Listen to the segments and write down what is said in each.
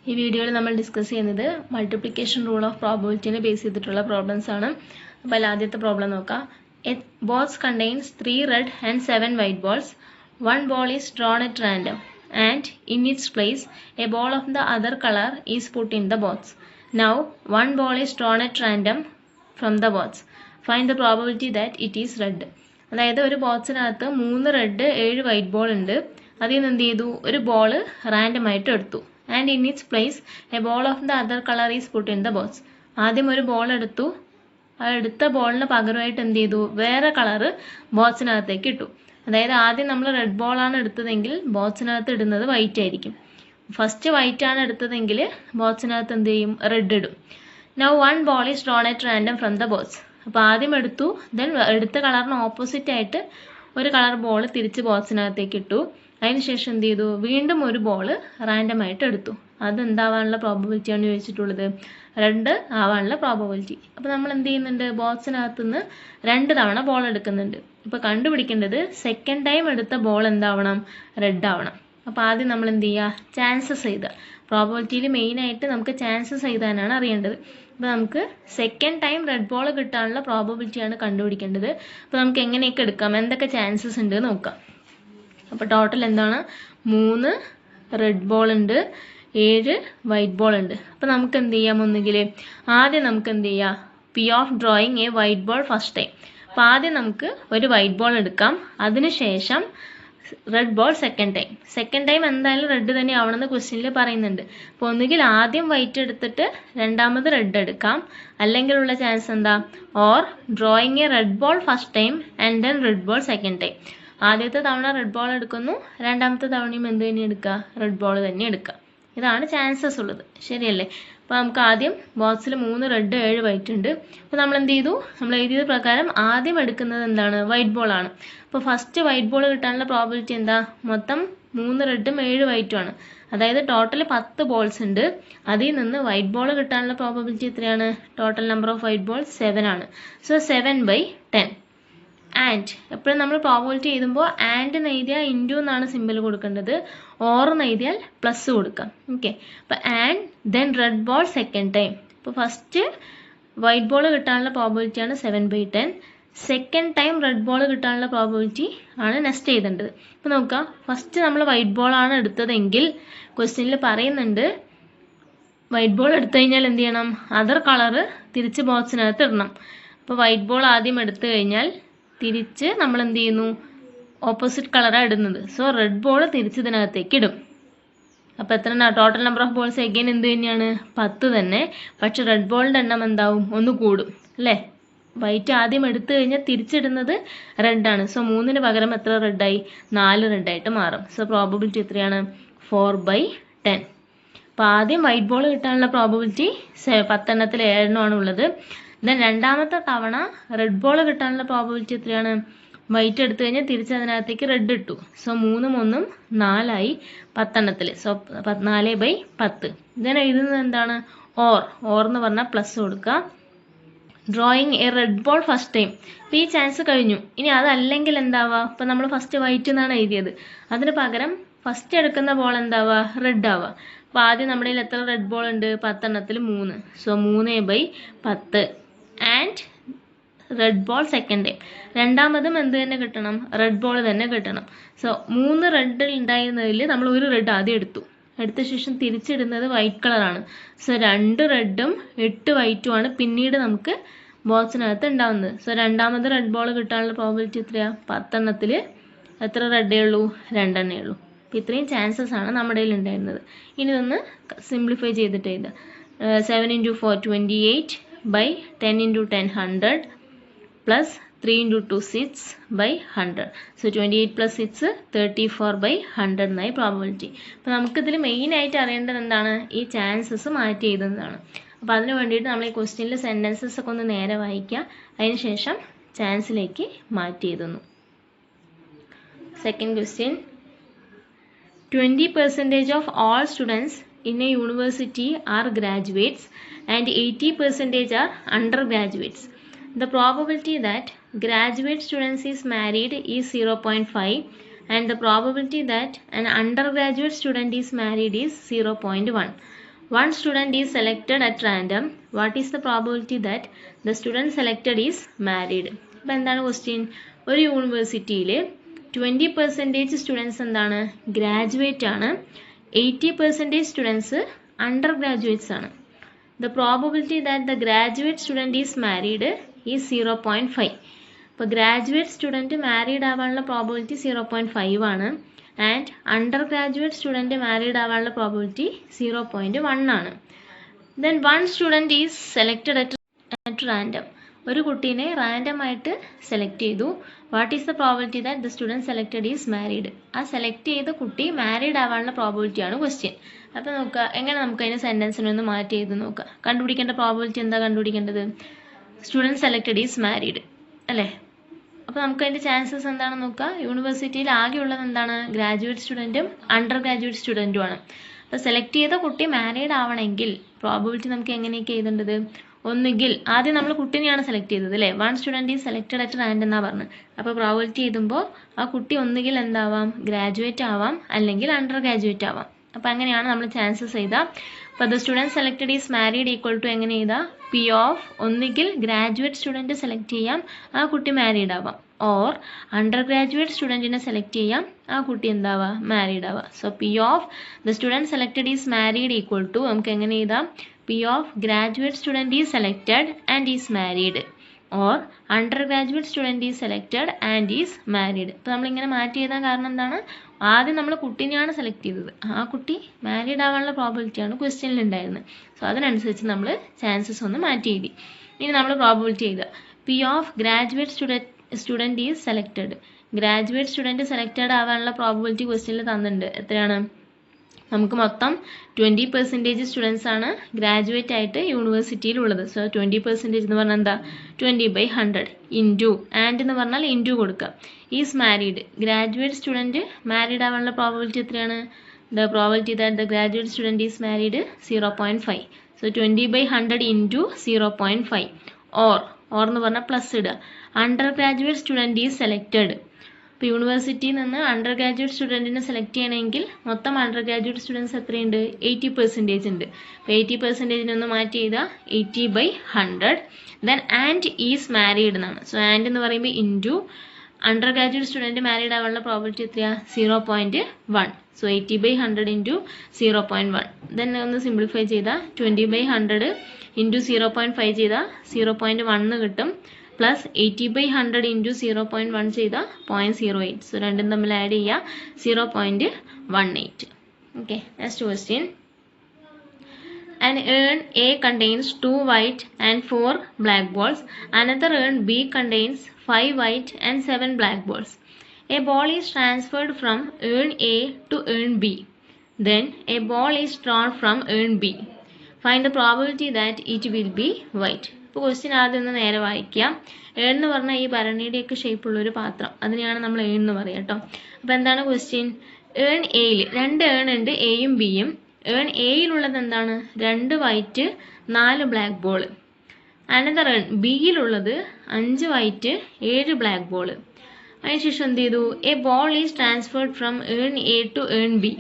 ഈ വീഡിയോയിൽ നമ്മൾ ഡിസ്കസ് ചെയ്യുന്നത് മൾട്ടിപ്ലിക്കേഷൻ റൂൾ ഓഫ് പ്രോബബിലിറ്റിനെ ബേസ് ചെയ്തിട്ടുള്ള പ്രോബ്ലംസ് ആണ്. അപ്പോൾ ആദ്യത്തെ പ്രോബ്ലം നോക്കാം. A box contains 3 red and 7 white balls. One ball is drawn at random and in its place a ball of the other color is put in the box. Now one ball is drawn at random from the box. Find the probability that it is red. അതായത് ഒരു ബോക്സിനകത്ത് 3 red 7 white ball ഉണ്ട്. അതിൽ നിന്ന് എന്ത് ചെയ്തു, ഒരു ball random ആയിട്ട് എടുത്തു. And in its place A ball of the other colour is put in the box. ആദ്യം ഒരു ബോൾ എടുത്തു, ആ എടുത്ത ബോളിന് പകരമായിട്ട് എന്ത് ചെയ്തു, വേറെ കളറ് ബോക്സിനകത്തേക്ക് ഇട്ടു. അതായത് ആദ്യം നമ്മൾ റെഡ് ബോളാണ് എടുത്തതെങ്കിൽ ബോക്സിനകത്ത് ഇടുന്നത് വൈറ്റ് ആയിരിക്കും. ഫസ്റ്റ് വൈറ്റ് ആണ് എടുത്തതെങ്കിൽ ബോക്സിനകത്ത് എന്ത് ചെയ്യും, റെഡ് ഇടും. Now one ball is drone at random from the box. അപ്പോൾ ആദ്യം എടുത്തു, ദെൻ എടുത്ത കളറിന് ഓപ്പോസിറ്റ് ആയിട്ട് ഒരു കളർ ബോൾ തിരിച്ച് ബോക്സിനകത്തേക്ക് ഇട്ടു. അതിനുശേഷം എന്ത് ചെയ്തു, വീണ്ടും ഒരു ബോൾ റാൻഡം ആയിട്ട് എടുത്തു. അതെന്താവാനുള്ള പ്രോബബിലിറ്റിയാണ് ചോദിച്ചിട്ടുള്ളത്, റെഡ് ആവാനുള്ള പ്രോബബിലിറ്റി. അപ്പോൾ നമ്മൾ എന്ത് ചെയ്യുന്നുണ്ട്, ബോക്സിനകത്ത് നിന്ന് 2 തവണ ബോൾ എടുക്കുന്നുണ്ട്. ഇപ്പോൾ കണ്ടുപിടിക്കേണ്ടത് സെക്കൻഡ് ടൈം എടുത്ത ബോൾ എന്താവണം, റെഡ് ആവണം. അപ്പോൾ ആദ്യം നമ്മൾ എന്ത് ചെയ്യുക, ചാൻസസ് എഴുതുക. പ്രോബബിലിറ്റിയിൽ മെയിനായിട്ട് നമുക്ക് ചാൻസസ് എഴുതാനാണ് അറിയേണ്ടത്. അപ്പോൾ നമുക്ക് സെക്കൻഡ് ടൈം റെഡ് ബോൾ കിട്ടാനുള്ള പ്രോബബിലിറ്റിയാണ് കണ്ടുപിടിക്കേണ്ടത്. അപ്പോൾ നമുക്ക് എങ്ങനെയൊക്കെ എടുക്കാം, എന്തൊക്കെ ചാൻസസ് ഉണ്ട് നോക്കാം. അപ്പോൾ ടോട്ടൽ എന്താണ്, 3 റെഡ് ബോൾ ഉണ്ട്, 7 വൈറ്റ് ബോൾ ഉണ്ട്. അപ്പോൾ നമുക്ക് എന്ത് ചെയ്യാം, ഒന്നുകിൽ ആദ്യം നമുക്ക് എന്ത് ചെയ്യാം, P of drawing A white ball first time. അപ്പോൾ ആദ്യം നമുക്ക് ഒരു വൈറ്റ് ബോൾ എടുക്കാം, അതിനുശേഷം റെഡ് ബോൾ സെക്കൻഡ് ടൈം എന്തായാലും റെഡ് തന്നെ ആവണമെന്ന് ക്വസ്റ്റ്യനിൽ പറയുന്നുണ്ട്. അപ്പോൾ ഒന്നുകിൽ ആദ്യം വൈറ്റ് എടുത്തിട്ട് രണ്ടാമത് റെഡ് എടുക്കാം, അല്ലെങ്കിലുള്ള ചാൻസ് എന്താ, or drawing A red ball first time and then red ball second time. ആദ്യത്തെ തവണ റെഡ് ബോൾ എടുക്കുന്നു, രണ്ടാമത്തെ തവണയും എന്ത് തന്നെ എടുക്കുക, റെഡ് ബോൾ തന്നെ എടുക്കുക. ഇതാണ് ചാൻസസ് ഉള്ളത്, ശരിയല്ലേ? അപ്പോൾ നമുക്ക് ആദ്യം ബോക്സിൽ 3 റെഡ് 7 വൈറ്റ് ഉണ്ട്. അപ്പോൾ നമ്മൾ എന്ത് ചെയ്തു, നമ്മൾ എഴുതിയത് പ്രകാരം ആദ്യം എടുക്കുന്നത് എന്താണ്, വൈറ്റ് ബോൾ ആണ്. അപ്പോൾ ഫസ്റ്റ് വൈറ്റ് ബോൾ കിട്ടാനുള്ള പ്രോബിലിറ്റി എന്താ, മൊത്തം 3 റെഡും 7 വൈറ്റും ആണ്. അതായത് ടോട്ടൽ 10 ബോൾസ് ഉണ്ട്. അതിൽ നിന്ന് വൈറ്റ് ബോൾ കിട്ടാനുള്ള പ്രോബിലിറ്റി എത്രയാണ്, total number of white ball 7 ആണ്. സോ 7/10. ആൻഡ് എപ്പോഴും നമ്മൾ പ്രോബിലിറ്റി എഴുതുമ്പോൾ ആൻഡ് എന്ന് എഴുതിയാൽ ഇൻറ്റു എന്നാണ് സിമ്പിൾ കൊടുക്കേണ്ടത്, ഓർ എന്ന് എഴുതിയാൽ പ്ലസ് കൊടുക്കാം. ഓക്കെ, അപ്പോൾ and then red ball second time. ഇപ്പോൾ ഫസ്റ്റ് വൈറ്റ് ബോൾ കിട്ടാനുള്ള പ്രോബിലിറ്റിയാണ് 7/10. സെക്കൻഡ് ടൈം റെഡ് ബോൾ കിട്ടാനുള്ള പ്രോബിലിറ്റി ആണ് നെക്സ്റ്റ് എഴുതേണ്ടത്. ഇപ്പോൾ നോക്കുക, ഫസ്റ്റ് നമ്മൾ വൈറ്റ് ബോളാണ് എടുത്തതെങ്കിൽ ക്വസ്റ്റ്യനിൽ പറയുന്നുണ്ട് വൈറ്റ് ബോൾ എടുത്തു കഴിഞ്ഞാൽ എന്ത് ചെയ്യണം, അതർ കളറ് തിരിച്ച് ബോക്സിനകത്ത് ഇടണം. അപ്പോൾ വൈറ്റ് ബോൾ ആദ്യം എടുത്തു കഴിഞ്ഞാൽ തിരിച്ച് നമ്മൾ എന്ത് ചെയ്യുന്നു, ഓപ്പോസിറ്റ് കളറാണ് ഇടുന്നത്. സോ റെഡ് ബോൾ തിരിച്ച് ഇതിനകത്തേക്ക് ഇടും. അപ്പോൾ എത്ര total number of balls again എന്ത് തന്നെയാണ്, 10 തന്നെ. പക്ഷെ റെഡ് ബോളിൻ്റെ എണ്ണം എന്താവും, ഒന്ന് കൂടും അല്ലേ. വൈറ്റ് ആദ്യം എടുത്തു കഴിഞ്ഞാൽ തിരിച്ചിടുന്നത് റെഡാണ്. സോ 3ന് പകരം എത്ര റെഡായി, 4 റെഡായിട്ട് മാറും. സോ പ്രോബബിലിറ്റി എത്രയാണ്, 4/10. അപ്പോൾ ആദ്യം വൈറ്റ് ബോൾ കിട്ടാനുള്ള പ്രോബബിലിറ്റി 10 എണ്ണത്തിൽ 7 ആണ് ഉള്ളത്. ദെൻ രണ്ടാമത്തെ തവണ റെഡ് ബോൾ കിട്ടാനുള്ള പ്രോബബിലിറ്റി എത്രയാണ്, വൈറ്റ് എടുത്തു കഴിഞ്ഞാൽ തിരിച്ച് അതിനകത്തേക്ക് റെഡ് ഇട്ടു. സോ 3 1 4ആയി 10 എണ്ണത്തിൽ. സോ 4/10. ദെൻ എഴുതുന്നത് എന്താണ്, ഓർ എന്ന് പറഞ്ഞാൽ പ്ലസ് കൊടുക്കുക. Drawing A red ball first time. ഇപ്പോൾ ഈ ചാൻസ് കഴിഞ്ഞു. ഇനി അതല്ലെങ്കിൽ എന്താവുക, ഇപ്പോൾ നമ്മൾ ഫസ്റ്റ് വൈറ്റ് എന്നാണ് എഴുതിയത്, അതിന് പകരം ഫസ്റ്റ് എടുക്കുന്ന ബോൾ എന്താവുക, റെഡ് ആവുക. അപ്പോൾ ആദ്യം നമ്മുടെ കയ്യിൽ എത്ര റെഡ് ബോൾ ഉണ്ട്, 10 എണ്ണത്തിൽ 3. So 3/10. And red ball second time. രണ്ടാമതും എന്ത് തന്നെ കിട്ടണം, റെഡ് ബോൾ തന്നെ കിട്ടണം. സോ 3 റെഡ് ഉണ്ടായിരുന്നതിൽ നമ്മൾ ഒരു റെഡ് ആദ്യം എടുത്ത ശേഷം തിരിച്ചിടുന്നത് വൈറ്റ് കളറാണ്. സോ 2 റെഡും 8 വൈറ്റും ആണ് പിന്നീട് നമുക്ക് ബോക്സിനകത്ത് ഉണ്ടാവുന്നത്. സോ രണ്ടാമത് റെഡ് ബോൾ കിട്ടാനുള്ള പ്രോബിലിറ്റി എത്രയാണ്, 10 എണ്ണത്തിൽ എത്ര റെഡേ ഉള്ളൂ, 2 എണ്ണേ ഉള്ളൂ. അപ്പോൾ ഇത്രയും ചാൻസസ് ആണ് നമ്മുടെ കയ്യിൽ ഉണ്ടായിരുന്നത്. ഇനി ഒന്ന് സിംപ്ലിഫൈ ചെയ്തിട്ട് എഴുതുക. 7 × 4 28/10 × 10 100 പ്ലസ് 3 × 2 6/100. സോ 28 + 6 34/100 എന്നായി പ്രോബബിലിറ്റി. അപ്പോൾ നമുക്കിതിൽ മെയിനായിട്ട് അറിയേണ്ടത് എന്താണ്, ഈ ചാൻസസ് മാറ്റി എഴുതുന്നതാണ്. അപ്പോൾ അതിന് വേണ്ടിയിട്ട് നമ്മൾ ഈ ക്വസ്റ്റ്യനിൽ സെൻറ്റൻസസ് ഒക്കെ ഒന്ന് നേരെ വായിക്കുക, അതിനുശേഷം ചാൻസിലേക്ക് മാറ്റി എഴുതുന്നു. Second question, 20% of all students in a university are graduates and 80% are undergraduates. The probability that graduate students is married is 0.5 and the probability that an undergraduate student is married is 0.1. one student is selected at random. What is the probability that the student selected is married? അപ്പോൾ എന്താണ് question? ഒരു യൂണിവേഴ്സിറ്റിയിൽ 20% students എന്താണ്? Graduate ആണ്. 80% students under graduates ആണ്. The probability that the graduate student is married is 0.5. അപ്പോൾ graduate student married ആവാനുള്ള probability 0.5 ആണ്. And under graduate student married ആവാനുള്ള പ്രോബിലിറ്റി 0.1 ആണ്. Then one student is selected at random. ഒരു കുട്ടീനെ റാൻഡം ആയിട്ട് സെലക്ട് ചെയ്തു. What is the probability that the student selected is married? ആ സെലക്ട് ചെയ്ത കുട്ടി മാരീഡ് ആവാനുള്ള പ്രോബിലിറ്റിയാണ് ക്വസ്റ്റ്യൻ. അപ്പോൾ നോക്കുക എങ്ങനെ നമുക്ക് അതിന് സെൻറ്റൻസിനൊന്ന് മാറ്റി ചെയ്ത് നോക്കുക. കണ്ടുപിടിക്കേണ്ട പ്രോബിലിറ്റി എന്താ കണ്ടുപിടിക്കേണ്ടത്? സ്റ്റുഡൻറ്റ് സെലക്റ്റഡ് ഈസ് മാരീഡ് അല്ലേ? അപ്പോൾ നമുക്ക് അതിൻ്റെ ചാൻസസ് എന്താണെന്ന് നോക്കുക. യൂണിവേഴ്സിറ്റിയിൽ ആകെയുള്ളത് എന്താണ്? ഗ്രാജുവേറ്റ് സ്റ്റുഡൻറ്റും അണ്ടർ ഗ്രാജുവേറ്റ് സ്റ്റുഡൻറ്റുമാണ്. അപ്പോൾ സെലക്ട് ചെയ്ത കുട്ടി മാരീഡ് ആവണമെങ്കിൽ പ്രോബിലിറ്റി നമുക്ക് എങ്ങനെയൊക്കെ എഴുതേണ്ടത്? ഒന്നുകിൽ ആദ്യം നമ്മൾ കുട്ടീനെയാണ് സെലക്ട് ചെയ്തത് അല്ലേ? One student is selected at random എന്നാണ് പറഞ്ഞത്. അപ്പോൾ പ്രോബിലിറ്റി എഴുതുമ്പോൾ ആ കുട്ടി ഒന്നുകിൽ എന്താവാം? ഗ്രാജുവേറ്റ് ആവാം, അല്ലെങ്കിൽ അണ്ടർ ഗ്രാജുവേറ്റ് ആവാം. അപ്പോൾ അങ്ങനെയാണ് നമ്മൾ ചാൻസസ് എഴുതുക. അപ്പോൾ the student selected is married equal to എങ്ങനെ എഴുതാം? പി ഓഫ് ഒന്നുകിൽ ഗ്രാജുവേറ്റ് സ്റ്റുഡൻറ്റ് സെലക്ട് ചെയ്യാം, ആ കുട്ടി മാരീഡ് ആവാം. ഓർ അണ്ടർ ഗ്രാജുവേറ്റ് സ്റ്റുഡൻറ്റിനെ സെലക്ട് ചെയ്യാം, ആ കുട്ടി എന്താവാം? മാരീഡ് ആവാം. So P of the student selected is married equal to നമുക്ക് എങ്ങനെ എഴുതാം? P of graduate student is selected and is married or under graduate student is selected and is married. അപ്പോൾ നമ്മളിങ്ങനെ മാറ്റി എഴുതാൻ കാരണം എന്താണ്? ആദ്യം നമ്മൾ കുട്ടീനെയാണ് സെലക്ട് ചെയ്തത്. ആ കുട്ടി മാരീഡ് ആവാനുള്ള പ്രോബിലിറ്റിയാണ് ക്വസ്റ്റ്യനിൽ ഉണ്ടായിരുന്നത്. സോ അതിനനുസരിച്ച് നമ്മൾ ചാൻസസ് ഒന്ന് മാറ്റി എഴുതി. ഇനി നമ്മൾ പ്രോബിലിറ്റി എഴുതുക. P of graduate student is selected. Graduate student selected ആവാനുള്ള പ്രോബിലിറ്റി ക്വസ്റ്റ്യനിൽ തന്നിട്ടുണ്ട്. എത്രയാണ്? നമുക്ക് മൊത്തം 20% സ്റ്റുഡൻസ് ആണ് ഗ്രാജുവേറ്റ് ആയിട്ട് യൂണിവേഴ്സിറ്റിയിലുള്ളത്. സോ 20% എന്ന് പറഞ്ഞാൽ എന്താ? 20/100 ഇൻറ്റു ആൻഡ് എന്ന് പറഞ്ഞാൽ ഇൻറ്റു കൊടുക്കുക. Is married. Graduate student married ആവാനുള്ള പ്രോബിലിറ്റി എത്രയാണ്? The probability that the graduate student is married 0.5. So 20/100 into 0.5 or എന്ന് പറഞ്ഞാൽ പ്ലസ് ഇടുക. Under graduate student is selected. ഇപ്പോൾ യൂണിവേഴ്സിറ്റിയിൽ നിന്ന് അണ്ടർ ഗ്രാജുവേറ്റ് സ്റ്റുഡൻറ്റിനെ സെലക്ട് ചെയ്യണമെങ്കിൽ മൊത്തം അണ്ടർ ഗ്രാജുവേറ്റ് സ്റ്റുഡൻസ് എത്രയുണ്ട്? 80% ഉണ്ട്. അപ്പോൾ 80%-നൊന്ന് മാറ്റി ചെയ്താൽ 80/100. ദെൻ ആൻഡ് ഈസ് മാരീഡ് എന്നാണ്. സോ ആൻഡ് എന്ന് പറയുമ്പോൾ into under graduate student married ആവാനുള്ള പ്രോബിലിറ്റി എത്രയാണ്? 0.1. So 80/100 into 0.1. ദെൻ ഒന്ന് സിംപ്ലിഫൈ ചെയ്താൽ 20/100 ഇൻറ്റു 0.5 ചെയ്താൽ 0.1 കിട്ടും. പ്ലസ് 80/100 ഇൻറ്റു 0.1 ചെയ്താൽ 0.08. സോ രണ്ടും തമ്മിൽ ആഡ് ചെയ്യുക 0.18. Okay, next question. An urn A contains 2 white and 4 black balls. Another urn B contains 5 white and 7 black balls. A ball is transferred from urn A to urn B. Then a ball is drawn from urn B. Find the probability that it will be white. ഇപ്പോൾ question ആദ്യം ഒന്ന് നേരെ വായിക്കാം. Earn എന്ന് പറഞ്ഞാൽ ഈ ഭരണിയുടെയൊക്കെ ഷേപ്പുള്ളൊരു പാത്രം, അതിനെയാണ് നമ്മൾ ഏൺ എന്ന് പറയുക കേട്ടോ. അപ്പോൾ എന്താണ് ക്വസ്റ്റ്യൻ? ഏൺ എയിൽ 2 ഏൺ ഉണ്ട്, എയും ബിയും. ഏൺ എയിലുള്ളത് എന്താണ്? 2 white 4 black ball. Another urn ബിയിലുള്ളത് 5 വൈറ്റ് 7 ബ്ലാക്ക് ബോൾ. അതിനുശേഷം എന്ത് ചെയ്തു? A ball is transferred from urn A to urn B.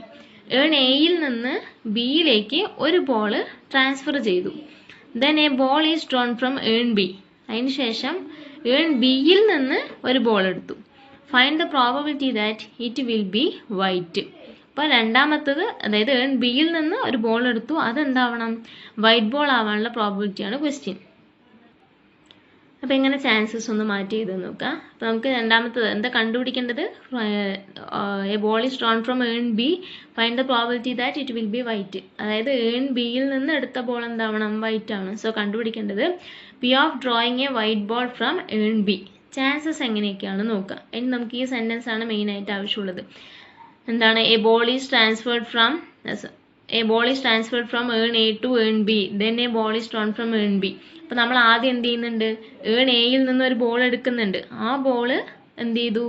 Urn എയിൽ നിന്ന് ബിയിലേക്ക് ഒരു ബോൾ ട്രാൻസ്ഫർ ചെയ്തു. Then a ball is drawn from urn B. അതിനുശേഷം ഏൺ ബിയിൽ നിന്ന് ഒരു ബോൾ എടുത്തു. Find the probability that it will be white. അപ്പോൾ രണ്ടാമത്തത്, അതായത് ഏൺ ബിയിൽ നിന്ന് ഒരു ബോൾ എടുത്തു, അതെന്താവണം? വൈറ്റ് ബോൾ ആവാനുള്ള പ്രോബബിലിറ്റിയാണ് ക്വസ്റ്റ്യൻ. അപ്പോൾ ഇങ്ങനെ ചാൻസസ് ഒന്ന് മാറ്റി ചെയ്ത് നോക്കുക. അപ്പോൾ നമുക്ക് രണ്ടാമത്തത് എന്താ കണ്ടുപിടിക്കേണ്ടത്? A ball is drawn from urn B, find the probability that it will be white. അതായത് ഏൺ ബിയിൽ നിന്ന് എടുത്ത ബോൾ എന്താവണം? വൈറ്റ് ആണ്. സോ കണ്ടുപിടിക്കേണ്ടത് P of drawing A white ball from urn B. Chances എങ്ങനെയൊക്കെയാണ് നോക്കുക. ഇനി നമുക്ക് ഈ സെൻറ്റൻസ് ആണ് മെയിനായിട്ട് ആവശ്യമുള്ളത്. എന്താണ്? A ball is transferred from urn A to urn B, then a ball is drawn from urn B. അപ്പോൾ നമ്മൾ ആദ്യം എന്ത് ചെയ്യുന്നുണ്ട്? ഏൺ എയിൽ നിന്ന് ഒരു ബോൾ എടുക്കുന്നുണ്ട്. ആ ബോൾ എന്ത് ചെയ്തു?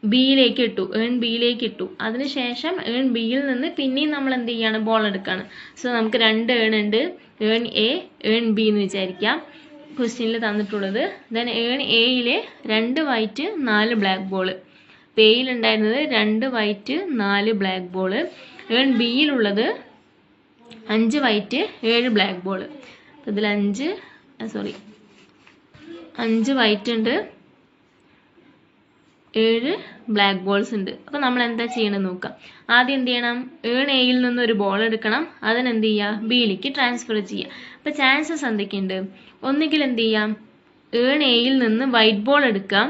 ബിയിലേക്ക് ഇട്ടു, ഏൺ ബിയിലേക്ക് ഇട്ടു. അതിനുശേഷം ഏൺ ബിയിൽ നിന്ന് പിന്നെയും നമ്മൾ എന്ത് ചെയ്യാണ്? ബോൾ എടുക്കുകയാണ്. സോ നമുക്ക് 2 ഏൺ ഉണ്ട്, ഏൺ എ ഏൺ ബി എന്ന് വിചാരിക്കാം ക്വസ്റ്റ്യനിൽ തന്നിട്ടുള്ളത്. ദെൻ ഏൺ എയിലെ 2 വൈറ്റ് 4 ബ്ലാക്ക് ബോൾ. എയിലുണ്ടായിരുന്നത് 2 വൈറ്റ് 4 ബ്ലാക്ക് ബോൾ. ഏൺ ബിയിലുള്ളത് 5 വൈറ്റ് 7 ബ്ലാക്ക് ബോൾ. ഇതിൽ 5 വൈറ്റ് ഉണ്ട്, 7 ബ്ലാക്ക് ബോൾസ് ഉണ്ട്. അപ്പോൾ നമ്മൾ എന്താ ചെയ്യണമെന്ന് നോക്കാം. ആദ്യം എന്ത് ചെയ്യണം, ഏൺ എയിൽ നിന്ന് ഒരു ബോൾ എടുക്കണം, അതിനെന്ത് ചെയ്യുക, ബിയിലേക്ക് ട്രാൻസ്ഫർ ചെയ്യുക. അപ്പോൾ ചാൻസസ് എന്തൊക്കെയുണ്ട്, ഒന്നുകിൽ എന്ത് ചെയ്യാം, ഏൺ എയിൽ നിന്ന് വൈറ്റ് ബോൾ എടുക്കാം,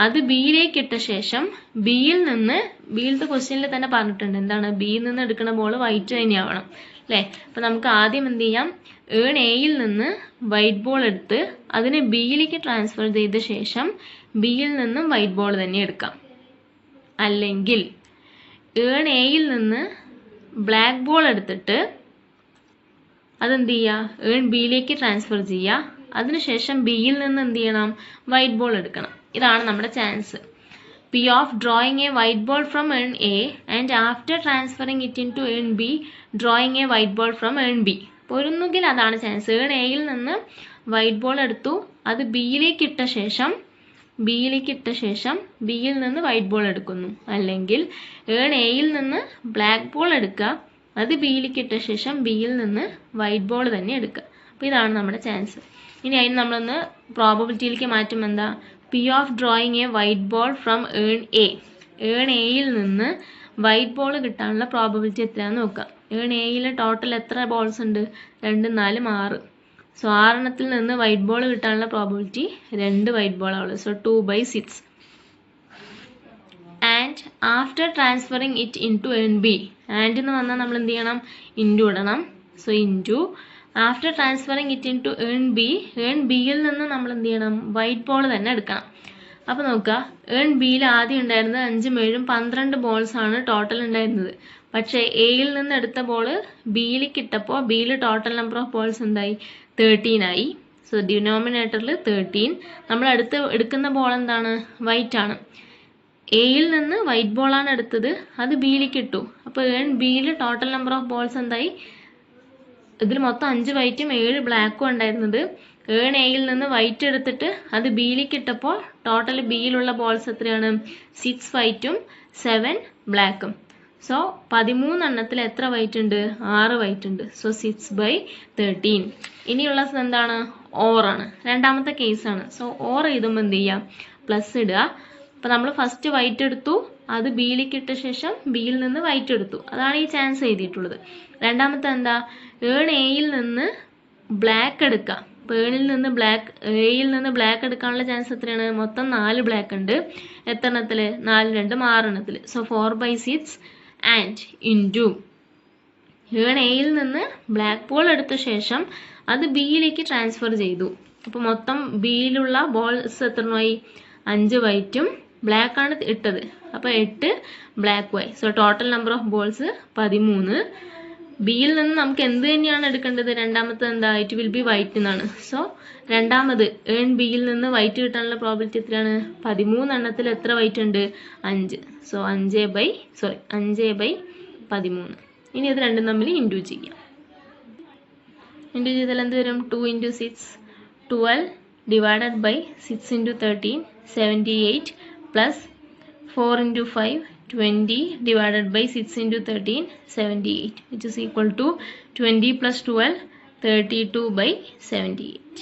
അത് ബിയിലേക്ക് ഇട്ട ശേഷം ബിയിലത്തെ ക്വസ്റ്റ്യനിൽ തന്നെ പറഞ്ഞിട്ടുണ്ട് എന്താണ്, ബിയിൽ നിന്ന് എടുക്കുന്ന ബോൾ വൈറ്റ് തന്നെയാവണം അല്ലേ. അപ്പം നമുക്ക് ആദ്യം എന്ത് ചെയ്യാം, ഏൺ എയിൽ നിന്ന് വൈറ്റ് ബോൾ എടുത്ത് അതിനെ ബിയിലേക്ക് ട്രാൻസ്ഫർ ചെയ്ത ശേഷം ബിയിൽ നിന്നും വൈറ്റ് ബോൾ തന്നെ എടുക്കാം. അല്ലെങ്കിൽ ഏൺ എയിൽ നിന്ന് ബ്ലാക്ക് ബോൾ എടുത്തിട്ട് അതെന്ത് ചെയ്യുക, ഏൺ ബിയിലേക്ക് ട്രാൻസ്ഫർ ചെയ്യുക, അതിനുശേഷം ബിയിൽ നിന്ന് എന്ത് ചെയ്യണം, വൈറ്റ് ബോൾ എടുക്കണം. ഇതാണ് നമ്മുടെ chance. P of drawing a white ball from urn A and after transferring it into urn B, drawing a white ball from urn B. അപ്പോൾ ഒന്നുകിൽ അതാണ് ചാൻസ്, ഏൺ എയിൽ നിന്ന് വൈറ്റ് ബോൾ എടുത്തു, അത് ബിയിലേക്ക് ഇട്ട ശേഷം ബിയിൽ നിന്ന് വൈറ്റ് ബോൾ എടുക്കുന്നു. അല്ലെങ്കിൽ ഏൺ എയിൽ നിന്ന് ബ്ലാക്ക് ബോൾ എടുക്കുക, അത് ബിയിലേക്ക് ഇട്ട ശേഷം ബിയിൽ നിന്ന് വൈറ്റ് ബോൾ തന്നെ എടുക്കുക. അപ്പോൾ ഇതാണ് നമ്മുടെ ചാൻസ്. ഇനി അതിന് നമ്മളൊന്ന് പ്രോബബിലിറ്റിയിലേക്ക് മാറ്റും. എന്താ, P of drawing a white ball from urn A. Earn എയിൽ നിന്ന് വൈറ്റ് ബോൾ കിട്ടാനുള്ള പ്രോബബിലിറ്റി എത്രയാണെന്ന് നോക്കാം. ഏൺ എയിൽ ടോട്ടൽ എത്ര ബോൾസ് ഉണ്ട്, 2, 4, 6. സോ 6 നിന്ന് വൈറ്റ് ബോൾ കിട്ടാനുള്ള പ്രോബബിലിറ്റി 2 വൈറ്റ് ബോൾ ആവുള്ളൂ. So 2/6. And after transferring it into urn B, and എന്ന് വന്നാൽ നമ്മൾ എന്ത് ചെയ്യണം, ഇൻറ്റു ഇടണം. So into after transferring it into urn ബിയിൽ നിന്ന് നമ്മൾ എന്ത് ചെയ്യണം, വൈറ്റ് ബോൾ തന്നെ എടുക്കണം. അപ്പോൾ നോക്കുക, ഏൺ ബിയിൽ ആദ്യം ഉണ്ടായിരുന്നത് 5, 7, 12 ബോൾസ് ആണ് ടോട്ടൽ ഉണ്ടായിരുന്നത്. പക്ഷേ എയിൽ നിന്ന് എടുത്ത ബോൾ ബിയിലേക്ക് ഇട്ടപ്പോൾ ബിയിൽ ടോട്ടൽ നമ്പർ ഓഫ് ബോൾസ് എന്തായി, 13 ആയി. സോ ഡിനോമിനേറ്ററിൽ 13. നമ്മൾ എടുക്കുന്ന ബോൾ എന്താണ്, വൈറ്റ് ആണ്. എയിൽ നിന്ന് വൈറ്റ് ബോളാണ് എടുത്തത്, അത് ബിയിലേക്ക് ഇട്ടു. അപ്പോൾ ഏൺ ബിയിൽ ടോട്ടൽ നമ്പർ ഓഫ് ബോൾസ് എന്തായി, ഇതിൽ മൊത്തം 5 വൈറ്റും 7 ബ്ലാക്കും ഉണ്ടായിരുന്നത്. ഏൺ എയിൽ നിന്ന് വൈറ്റ് എടുത്തിട്ട് അത് ബിയിലേക്ക് ഇട്ടപ്പോൾ ടോട്ടൽ ബിയിലുള്ള ബോൾസ് എത്രയാണ്, 6 വൈറ്റും 7 ബ്ലാക്കും. സോ 13 എണ്ണത്തിൽ എത്ര വൈറ്റ് ഉണ്ട്, 6 വൈറ്റ് ഉണ്ട്. സോ 6/13. ഇനിയുള്ള എന്താണ്, ഓറാണ്, രണ്ടാമത്തെ കേസാണ്. സോ ഓർ എഴുതുമ്പോൾ എന്ത് ചെയ്യാം, പ്ലസ് ഇടുക. അപ്പോൾ നമ്മൾ ഫസ്റ്റ് വൈറ്റ് എടുത്തു, അത് ബിയിലേക്ക് ഇട്ട ശേഷം ബിയിൽ നിന്ന് വൈറ്റ് എടുത്തു, അതാണ് ഈ ചാൻസ് എഴുതിയിട്ടുള്ളത്. രണ്ടാമത്തെ എന്താ, ഏൺ എയിൽ നിന്ന് ബ്ലാക്ക് എടുക്കാം. അപ്പോൾ എയിൽ നിന്ന് ബ്ലാക്ക് എടുക്കാനുള്ള ചാൻസ് എത്രയാണ്, മൊത്തം 4 ബ്ലാക്ക് ഉണ്ട്. എത്ര എണ്ണത്തിൽ, 4, 2, 6 എണ്ണത്തിൽ. സോ 4/6 ആൻഡ് ഇൻറ്റു ഏൺ എയിൽ നിന്ന് ബ്ലാക്ക് ബോൾ എടുത്ത ശേഷം അത് ബിയിലേക്ക് ട്രാൻസ്ഫർ ചെയ്തു. അപ്പോൾ മൊത്തം ബിയിലുള്ള ബോൾസ് എത്രയായി, 5 വൈറ്റും ബ്ലാക്ക് ആണ് ഇട്ടത്, അപ്പോൾ 8 ബ്ലാക്കുമായി. So total number of balls 13. ബിയിൽ നിന്ന് നമുക്ക് എന്ത് തന്നെയാണ് എടുക്കേണ്ടത്, രണ്ടാമത്തെ എന്താ, ഇറ്റ് വിൽ ബി വൈറ്റ് എന്നാണ്. സോ രണ്ടാമത് ഏൺ ബിയിൽ നിന്ന് വൈറ്റ് കിട്ടാനുള്ള പ്രോബിലിറ്റി എത്രയാണ്, 13 എണ്ണത്തിൽ എത്ര വൈറ്റ് ഉണ്ട്, 5. സോ 5/13. ഇനി ഇത് രണ്ടും തമ്മിൽ ഇൻറ്റു ചെയ്യാം. ഇൻറ്റു ചെയ്താൽ എന്ത് വരും, 2 × 6 12 divided by 6 × 13 78 plus 4 × 5 20 divided by 6 × 13 78, which is equal to 20 plus 12 32/78.